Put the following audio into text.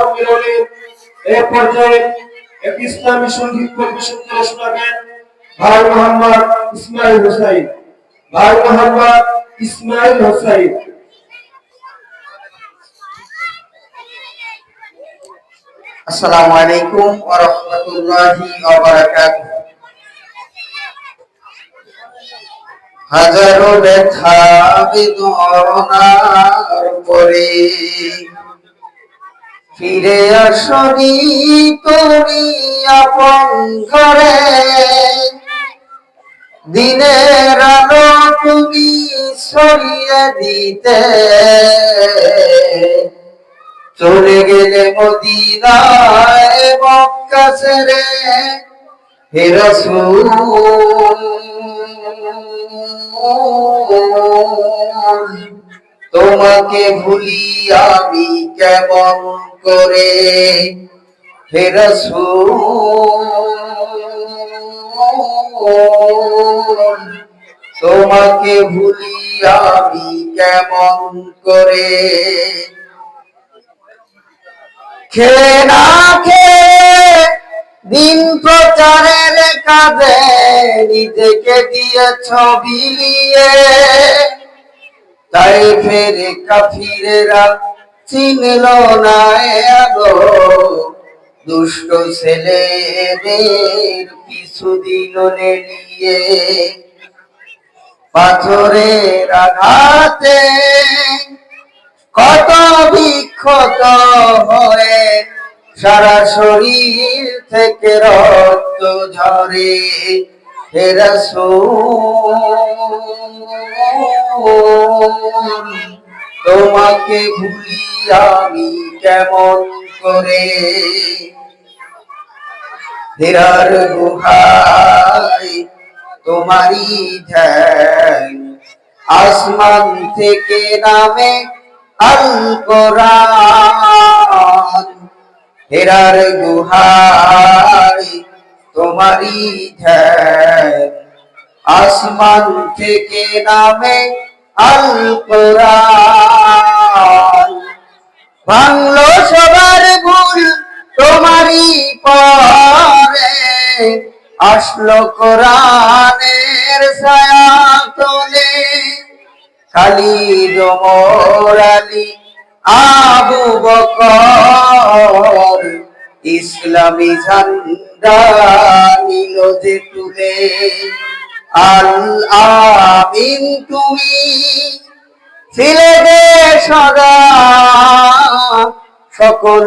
সম্মেলনে এ পর্যায়ে একটি ইসলামী সঙ্গীত পরিবেশন করে শোনাবেন ভাই মোহাম্মদ ইসমাইল হোসাইন। ভাই মোহাম্মদ ইসমাইল হোসাইন। আসসালামু আলাইকুম ওয়া রাহমাতুল্লাহি ওয়া বারাকাতুহু। হাজারো ব্যথা বেদনার পরে ফিরে আসনি তুমি আপন ঘরে, দিনের আলো তুমি ছড়িয়ে দিতে চলে গেলে মদিনায় মক্কা ছেড়ে। হে রাসূল তোমাকে ভুলি আমি কেমন করে, হে রাসূল তোমাকে ভুলি আমি কেমন করে। খেয়ে না খেয়ে দিন প্রচারের কাজে নিজেকে দিয়েছ বিলিয়ে, তাই ফেরে কাফিরেরা চিনল না আলো দুষ্ট ছেলেদের পিছু দিল নিয়ে। পাথরের আঘাতে কত বিক্ষত হয়ে সারা শরীর থেকে রক্ত ঝরে, হে রাসূল তোমাকে ভুলি আমি কেমন করে। হেরার গুহায় তোমারই ধ্যান, আসমান থেকে নামে আল কোরআন। হেরার গুহায় তোমারই ধ্যান, আসমান থেকে নামে আল কোরআন। ভাঙলো সবার ভুল তোমারই পরে, আসলো কোরআনের ছায়া তলে। খালিদ ওমর আলী আবু বকর ইসলামী ঝান্ডা নিল যে তুলে। আল আমিন তুমি ছিলে সদা সকল